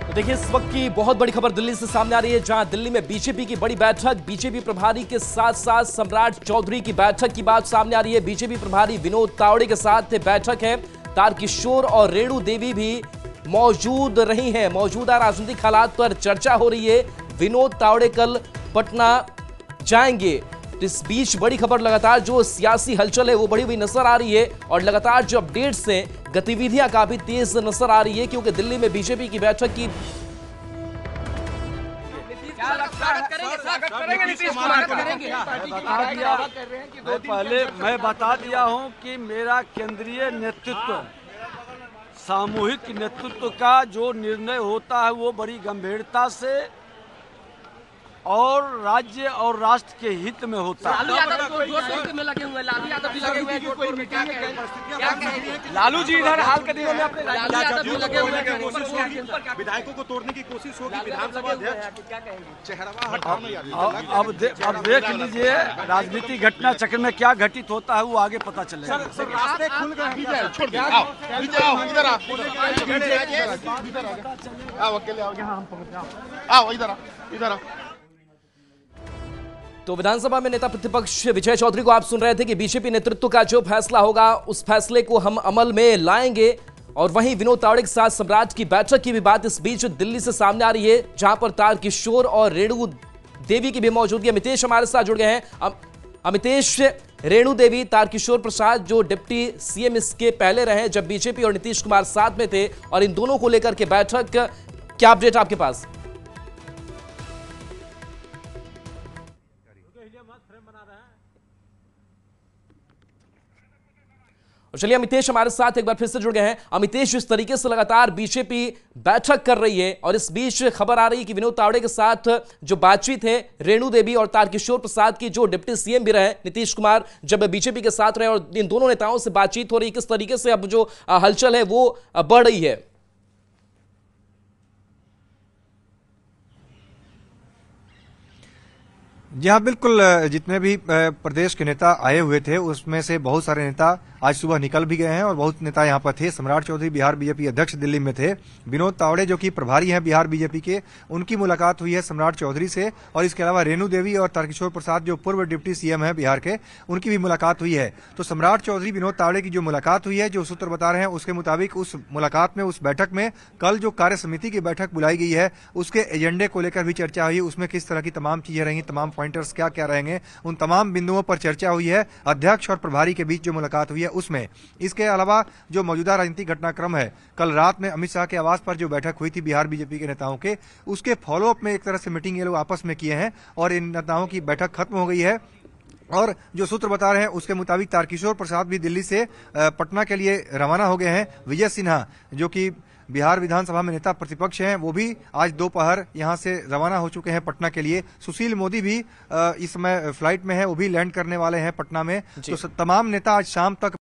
तो देखिए इस वक्त की बहुत बड़ी खबर दिल्ली से सामने आ रही है, जहां दिल्ली में बीजेपी की बड़ी बैठक, बीजेपी प्रभारी के साथ साथ सम्राट चौधरी की बैठक की बात सामने आ रही है। बीजेपी प्रभारी विनोद तावड़े के साथ बैठक है। तारकिशोर और रेणु देवी भी मौजूद रही हैं। मौजूदा राजनीतिक हालात पर चर्चा हो रही है। विनोद तावड़े कल पटना जाएंगे। इस बीच बड़ी खबर, लगातार जो सियासी हलचल है वो बढ़ी हुई नजर आ रही है और लगातार जो अपडेट्स हैं, गतिविधियां काफी तेज नजर आ रही है, क्योंकि दिल्ली में बीजेपी की बैठक की पहले मैं बता दिया हूं कि मेरा केंद्रीय नेतृत्व, सामूहिक नेतृत्व का जो निर्णय होता है वो बड़ी गंभीरता से और राज्य और राष्ट्र के हित में होता है। लालू जी इधर हाल के दिनों में अपने विधायकों को तोड़ने की कोशिश होगी। विधानसभा अब देख लीजिए राजनीतिक घटना चक्र में क्या घटित होता है वो आगे पता चलेगा। रास्ते खुल गए। इधर तो विधानसभा में नेता प्रतिपक्ष विजय चौधरी को आप सुन रहे थे कि बीजेपी नेतृत्व का जो फैसला होगा उस फैसले को हम अमल में लाएंगे। और वहीं विनोद तावड़े के साथ सम्राट की बैठक की भी बात इस बीच दिल्ली से सामने आ रही है, जहां पर तारकिशोर और रेणु देवी की भी मौजूदगी। अमितेश हमारे साथ जुड़ गए हैं। अमितेश, रेणु देवी, तारकिशोर प्रसाद जो डिप्टी सीएम इसके पहले रहे जब बीजेपी और नीतीश कुमार साथ में थे, और इन दोनों को लेकर के बैठक, क्या अपडेट आपके पास? और चलिए अमितेश हमारे साथ एक बार फिर से जुड़ गए हैं। अमितेश, जिस तरीके से लगातार बीजेपी बैठक कर रही है और इस बीच खबर आ रही है कि विनोद तावड़े के साथ जो बातचीत है, रेणु देवी और तारकिशोर प्रसाद की जो डिप्टी सीएम भी रहे नीतीश कुमार जब बीजेपी के साथ रहे, और इन दोनों नेताओं से बातचीत हो रही है, किस तरीके से अब जो हलचल है वो बढ़ रही है? जी हाँ, बिल्कुल। जितने भी प्रदेश के नेता आए हुए थे उसमें से बहुत सारे नेता आज सुबह निकल भी गए हैं और बहुत नेता यहाँ पर थे। सम्राट चौधरी बिहार बीजेपी अध्यक्ष दिल्ली में थे। विनोद तावड़े जो कि प्रभारी हैं बिहार बीजेपी के, उनकी मुलाकात हुई है सम्राट चौधरी से। और इसके अलावा रेणु देवी और तारकिशोर प्रसाद जो पूर्व डिप्टी सीएम हैं बिहार के, उनकी भी मुलाकात हुई है। तो सम्राट चौधरी विनोद तावड़े की जो मुलाकात हुई है, जो सूत्र बता रहे हैं उसके मुताबिक उस मुलाकात में, उस बैठक में कल जो कार्य समिति की बैठक बुलाई गई है उसके एजेंडे को लेकर भी चर्चा हुई। उसमें किस तरह की तमाम चीजें रहेंगी, तमाम पॉइंटर्स क्या क्या रहेंगे, उन तमाम बिंदुओं पर चर्चा हुई है। अध्यक्ष और प्रभारी के बीच जो मुलाकात हुई है उसमें। इसके अलावा जो मौजूदा राजनीतिक घटनाक्रम है, कल रात में अमित शाह के आवास पर जो बैठक हुई थी बिहार बीजेपी के नेताओं के, उसके फॉलोअप में एक तरह से मीटिंग ये लोग आपस में किए हैं और इन नेताओं की बैठक खत्म हो गई है। और जो सूत्र बता रहे हैं उसके मुताबिक तारकिशोर प्रसाद भी दिल्ली से पटना के लिए रवाना हो गए हैं। विजय सिन्हा जो कि बिहार विधानसभा में नेता प्रतिपक्ष हैं, वो भी आज दोपहर यहां से रवाना हो चुके हैं पटना के लिए। सुशील मोदी भी इस समय फ्लाइट में है, वो भी लैंड करने वाले हैं पटना में। तो तमाम नेता आज शाम तक